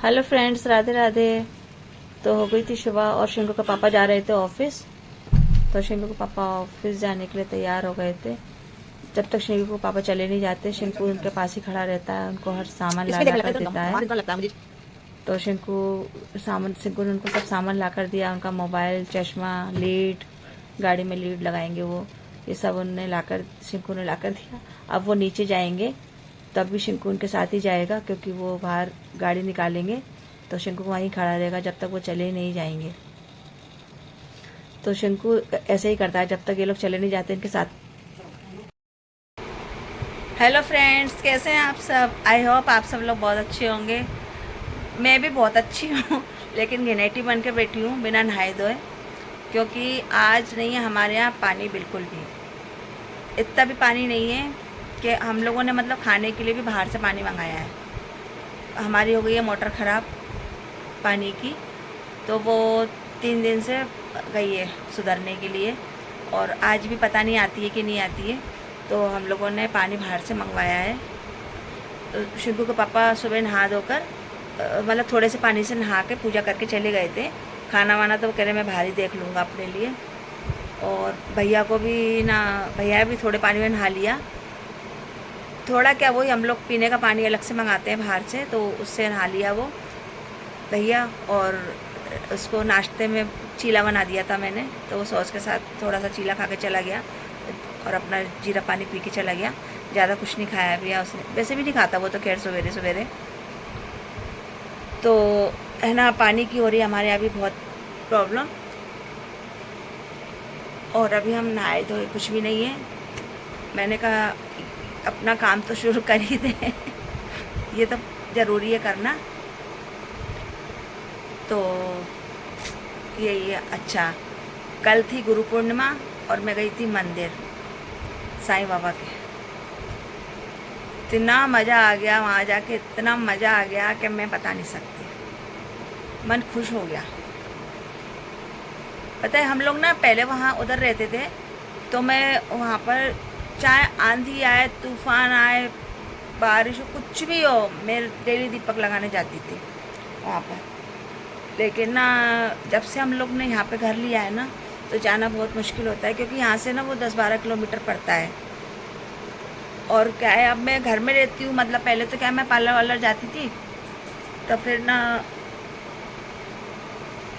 Hello friends, Radhe Radhe. तो हो गई थी सुबह और शिंकू के पापा जा रहे थे ऑफिस। तो शिंकू के पापा ऑफिस जाने के लिए तैयार हो गए थे। जब तक शिंकू के पापा चले नहीं जाते, शिंकू उनके पास ही खड़ा रहता है, उनको हर सामान ला इसमें ला देखने कर लगता है तो देता है। सामान लगता है मुझे। तो शिंकू ने उनको सब सामान ला कर दिया। उनका मोबाइल, चश्मा, लीड, गाड़ी में लीड लगाएंगे वो, ये सब उनने लाकर शिंकू ने लाकर दिया। अब वो नीचे जाएंगे तब भी शिंकू उनके साथ ही जाएगा, क्योंकि वो बाहर गाड़ी निकालेंगे तो शिंकू वहीं खड़ा रहेगा जब तक वो चले नहीं जाएंगे। तो शिंकू ऐसे ही करता है जब तक ये लोग चले नहीं जाते इनके साथ। हेलो फ्रेंड्स, कैसे हैं आप सब? आई होप आप सब लोग बहुत अच्छे होंगे। मैं भी बहुत अच्छी हूँ लेकिन घिनेटी बन के बैठी हूँ बिना नहाए धोए, क्योंकि आज नहीं है हमारे यहाँ पानी बिल्कुल भी। इतना भी पानी नहीं है कि हम लोगों ने मतलब खाने के लिए भी बाहर से पानी मंगाया है। हमारी हो गई है मोटर ख़राब पानी की, तो वो 3 दिन से गई है सुधरने के लिए, और आज भी पता नहीं आती है कि नहीं आती है। तो हम लोगों ने पानी बाहर से मंगवाया है। तो शिंकू के पापा सुबह नहा धोकर मतलब थोड़े से पानी से नहा के पूजा करके चले गए थे। खाना वाना तो कह रहे मैं बाहर ही देख लूँगा अपने लिए। और भैया को भी ना, भैया भी थोड़े पानी में नहा लिया। थोड़ा क्या, वही हम लोग पीने का पानी अलग से मंगाते हैं बाहर से, तो उससे नहा लिया वो भैया। और उसको नाश्ते में चीला बना दिया था मैंने, तो वो सॉस के साथ थोड़ा सा चीला खा के चला गया और अपना जीरा पानी पी के चला गया। ज़्यादा कुछ नहीं खाया पिया उसने, वैसे भी नहीं खाता वो तो, खैर सवेरे सवेरे। तो है ना, पानी की हो रही है हमारे यहाँ भी बहुत प्रॉब्लम। और अभी हम नहाए धोए कुछ भी नहीं है। मैंने कहा अपना काम तो शुरू कर ही दें ये तो ज़रूरी है करना। तो यही है। अच्छा, कल थी गुरु पूर्णिमा और मैं गई थी मंदिर साईं बाबा के। इतना मज़ा आ गया वहाँ जाके, इतना मज़ा आ गया कि मैं बता नहीं सकती। मन खुश हो गया। पता है, हम लोग ना पहले वहाँ उधर रहते थे, तो मैं वहाँ पर चाहे आंधी आए, तूफान आए, बारिश हो, कुछ भी हो, मैं डेली दीपक लगाने जाती थी वहाँ पर। लेकिन ना, जब से हम लोग ने यहाँ पे घर लिया है ना, तो जाना बहुत मुश्किल होता है, क्योंकि यहाँ से ना वो 10-12 किलोमीटर पड़ता है। और क्या है, अब मैं घर में रहती हूँ, मतलब पहले तो क्या है, मैं पार्लर वार्लर जाती थी, तो फिर ना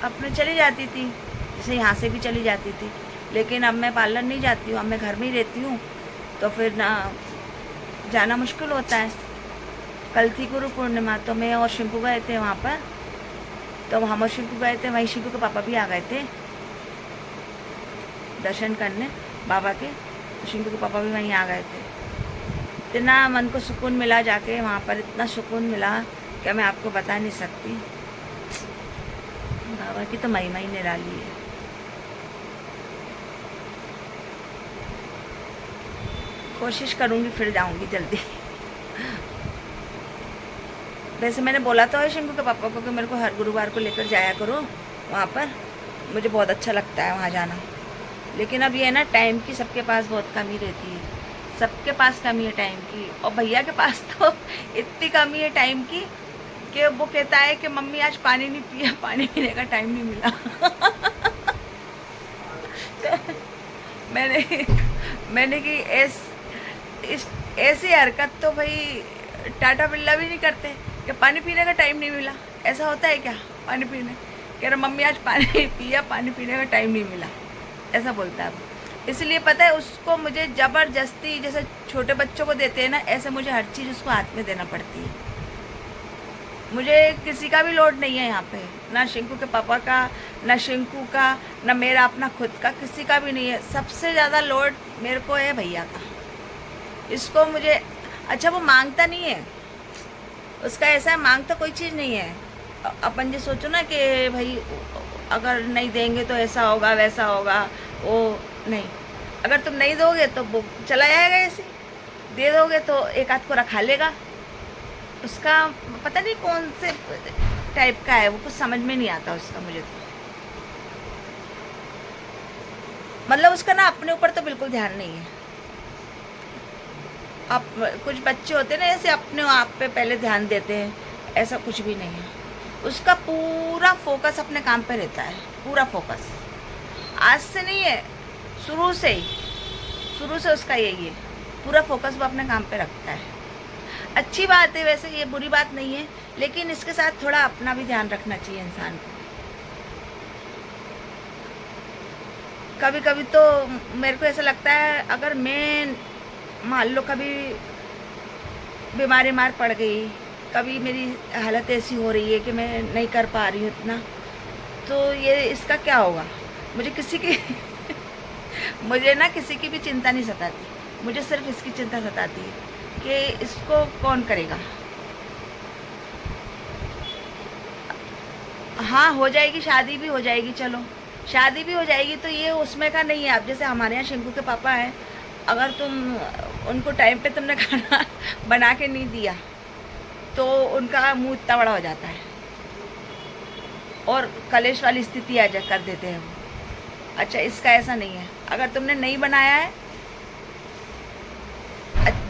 अपने चली जाती थी, जैसे यहाँ से भी चली जाती थी। लेकिन अब मैं पार्लर नहीं जाती हूँ, अब मैं घर में ही रहती हूँ, तो फिर ना जाना मुश्किल होता है। कल थी गुरु पूर्णिमा, तो मैं और शिंकू गए थे वहाँ पर। तो हम और शिंकू गए थे, वहीं शिंकू के पापा भी आ गए थे दर्शन करने बाबा के। तो शिंकू के पापा भी वहीं आ गए थे। इतना मन को सुकून मिला जाके वहाँ पर, इतना सुकून मिला कि मैं आपको बता नहीं सकती। बाबा की तो महिमा ही निराली है। कोशिश करूँगी फिर जाऊँगी जल्दी वैसे मैंने बोला तो है शिंकू के पापा को कि मेरे को हर गुरुवार को लेकर जाया करो वहाँ पर, मुझे बहुत अच्छा लगता है वहाँ जाना। लेकिन अब ये है ना, टाइम की सबके पास बहुत कमी रहती है, सबके पास कमी है टाइम की। और भैया के पास तो इतनी कमी है टाइम की कि वो कहता है कि मम्मी आज पानी नहीं पिया, पानी पीने का टाइम नहीं मिला मैंने मैंने कि ऐसी हरकत तो भाई टाटा बिल्ला भी नहीं करते कि पानी पीने का टाइम नहीं मिला। ऐसा होता है क्या? पानी पीने कह रहा मम्मी आज पानी नहीं पिया, पानी पीने का टाइम नहीं मिला, ऐसा बोलता है वो। इसलिए पता है उसको, मुझे ज़बरदस्ती जैसे छोटे बच्चों को देते हैं ना, ऐसे मुझे हर चीज़ उसको हाथ में देना पड़ती है। मुझे किसी का भी लोड नहीं है यहाँ पे, ना शिंकू के पापा का, ना शिंकू का, ना मेरा अपना खुद का, किसी का भी नहीं है। सबसे ज़्यादा लोड मेरे को है भैया का। इसको मुझे, अच्छा वो मांगता नहीं है, उसका ऐसा है, मांगता कोई चीज़ नहीं है। अपन जो सोचो ना कि भाई अगर नहीं देंगे तो ऐसा होगा वैसा होगा, वो नहीं। अगर तुम नहीं दोगे तो वो चला जाएगा ऐसे, दे दोगे तो एक आध को रखा लेगा। उसका पता नहीं कौन से टाइप का है वो, कुछ समझ में नहीं आता उसका मुझे तो। मतलब उसका ना अपने ऊपर तो बिल्कुल ध्यान नहीं है। अब कुछ बच्चे होते हैं ना ऐसे अपने आप पे पहले ध्यान देते हैं, ऐसा कुछ भी नहीं है। उसका पूरा फोकस अपने काम पे रहता है, पूरा फोकस। आज से नहीं है, शुरू से ही, शुरू से उसका यही है, पूरा फोकस वो अपने काम पे रखता है। अच्छी बात है वैसे, ये बुरी बात नहीं है, लेकिन इसके साथ थोड़ा अपना भी ध्यान रखना चाहिए इंसान को। कभी कभी तो मेरे को ऐसा लगता है, अगर मैं मान लो कभी बीमारी मार पड़ गई, कभी मेरी हालत ऐसी हो रही है कि मैं नहीं कर पा रही हूँ इतना, तो ये इसका क्या होगा? मुझे किसी की मुझे ना किसी की भी चिंता नहीं सताती, मुझे सिर्फ इसकी चिंता सताती है कि इसको कौन करेगा। हाँ, हो जाएगी, शादी भी हो जाएगी, चलो शादी भी हो जाएगी, तो ये उसमें का नहीं है। अब जैसे हमारे यहाँ शिंकू के पापा हैं, अगर तुम उनको टाइम पे तुमने खाना बना के नहीं दिया तो उनका मुंह इतना बड़ा हो जाता है और कलेश वाली स्थिति आ जा कर देते हैं वो। अच्छा, इसका ऐसा नहीं है, अगर तुमने नहीं बनाया है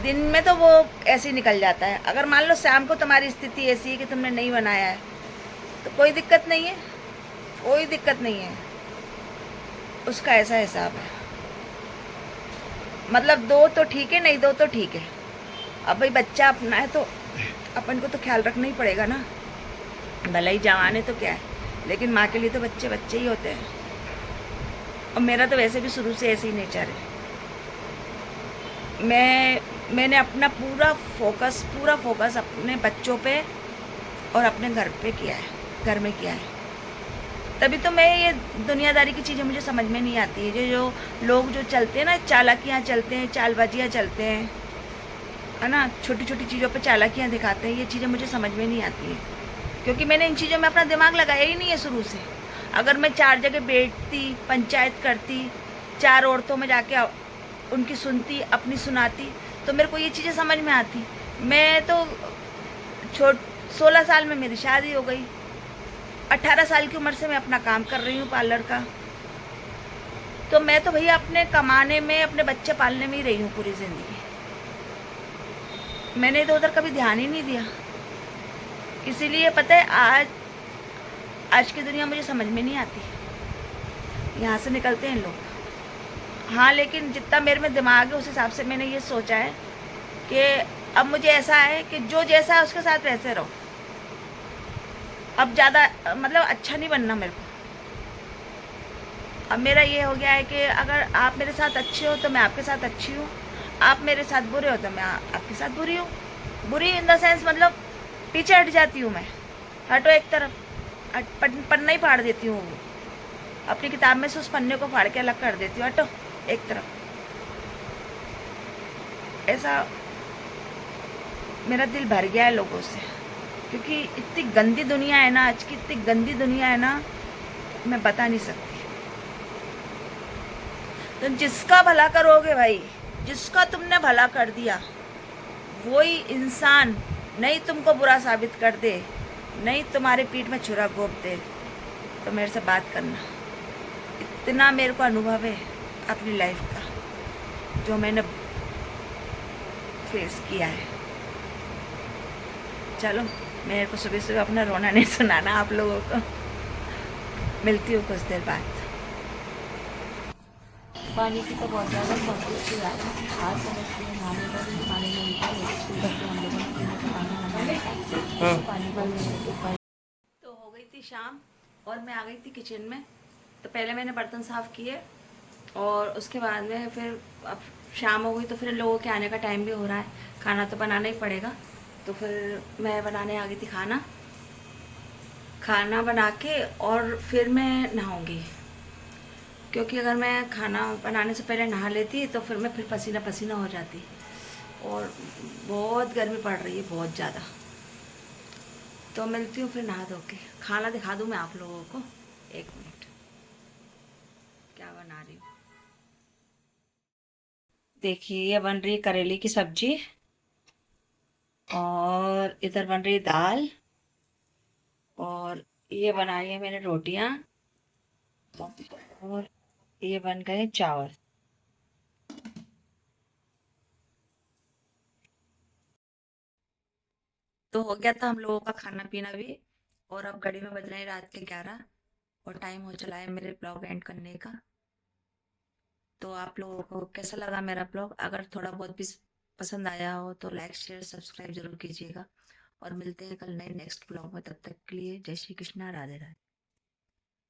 दिन में तो वो ऐसे ही निकल जाता है। अगर मान लो शाम को तुम्हारी स्थिति ऐसी है कि तुमने नहीं बनाया है, तो कोई दिक्कत नहीं है, कोई दिक्कत नहीं है, उसका ऐसा हिसाब है। मतलब दो तो ठीक है, नहीं दो तो ठीक है। अब भाई बच्चा अपना है तो अपन को तो ख्याल रखना ही पड़ेगा ना, भले ही जवान है तो क्या है, लेकिन माँ के लिए तो बच्चे बच्चे ही होते हैं। और मेरा तो वैसे भी शुरू से ऐसे ही नेचर है। मैंने अपना पूरा फोकस अपने बच्चों पे और अपने घर पे किया है, घर में किया है। तभी तो मैं ये दुनियादारी की चीज़ें मुझे समझ में नहीं आती है। जो लोग जो चलते हैं ना, चालाकियाँ चलते हैं, चालबाजियाँ चलते हैं, है ना, छोटी छोटी चीज़ों पे चालाकियाँ दिखाते हैं, ये चीज़ें मुझे समझ में नहीं आती है, क्योंकि मैंने इन चीज़ों में अपना दिमाग लगाया ही नहीं है शुरू से। अगर मैं 4 जगह बैठती, पंचायत करती, 4 औरतों में जाके उनकी सुनती, अपनी सुनाती, तो मेरे को ये चीज़ें समझ में आती। मैं तो 16 साल में मेरी शादी हो गई, 18 साल की उम्र से मैं अपना काम कर रही हूँ पार्लर का। तो मैं तो भैया अपने कमाने में, अपने बच्चे पालने में ही रही हूँ पूरी ज़िंदगी। मैंने इधर उधर कभी ध्यान ही नहीं दिया। इसीलिए पता है, आज की दुनिया मुझे समझ में नहीं आती, यहाँ से निकलते हैं लोग। हाँ, लेकिन जितना मेरे में दिमाग है उस हिसाब से मैंने ये सोचा है कि अब मुझे ऐसा है कि जो जैसा है उसके साथ वैसे रहो। अब ज़्यादा मतलब अच्छा नहीं बनना मेरे को। अब मेरा ये हो गया है कि अगर आप मेरे साथ अच्छे हो तो मैं आपके साथ अच्छी हूँ, आप मेरे साथ बुरे हो तो मैं आपके साथ बुरी हूँ। बुरी इन द सेंस मतलब पीछे हट जाती हूँ मैं, हटो एक तरफ, पन्ना ही फाड़ देती हूँ, अपनी किताब में से उस पन्ने को फाड़ के अलग कर देती हूँ, हटो एक तरफ। ऐसा मेरा दिल भर गया है लोगों से, क्योंकि इतनी गंदी दुनिया है ना, आज की इतनी गंदी दुनिया है ना, मैं बता नहीं सकती। तो जिसका भला करोगे भाई, जिसका तुमने भला कर दिया, वही इंसान नहीं तुमको बुरा साबित कर दे, नहीं तुम्हारे पीठ में छुरा घोंप दे, तो मेरे से बात करना। इतना मेरे को अनुभव है अपनी लाइफ का जो मैंने फेस किया है। चलो, मेरे को सुबह सुबह अपना रोना नहीं सुनाना आप लोगों को। मिलती हूँ कुछ देर बाद। पानी की तो बहुत ज़्यादा समस्या है। आज समझती हूँ नहाने का भी पानी नहीं था, लेकिन करके हम लोगों ने पीने का पानी पानी तो हो गई थी शाम और मैं आ गई थी किचन में। तो पहले मैंने बर्तन साफ़ किए और उसके बाद में फिर अब शाम हो गई, तो फिर लोगों के आने का टाइम भी हो रहा है, खाना तो बनाना ही पड़ेगा। तो फिर मैं बनाने आ गई थी खाना बना के और फिर मैं नहाऊंगी, क्योंकि अगर मैं खाना बनाने से पहले नहा लेती तो फिर मैं पसीना पसीना हो जाती, और बहुत गर्मी पड़ रही है, बहुत ज़्यादा। तो मिलती हूँ फिर नहा धो के। खाना दिखा दूँ मैं आप लोगों को, 1 मिनट, क्या बना रही हूँ। देखिए, ये बन रही है करेले की सब्जी, और इधर बन रही है दाल, और ये बनाई है मैंने रोटियां, और ये बन गए चावल। तो हो गया था हम लोगों का खाना पीना भी, और अब घड़ी में बज रहे हैं रात के 11 और टाइम हो चला है मेरे ब्लॉग एंड करने का। तो आप लोगों को कैसा लगा मेरा ब्लॉग? अगर थोड़ा बहुत भी पसंद आया हो तो लाइक शेयर सब्सक्राइब जरूर कीजिएगा। और मिलते हैं कल नए नेक्स्ट ब्लॉग में। तब तक के लिए जय श्री कृष्णा, राधे राधे।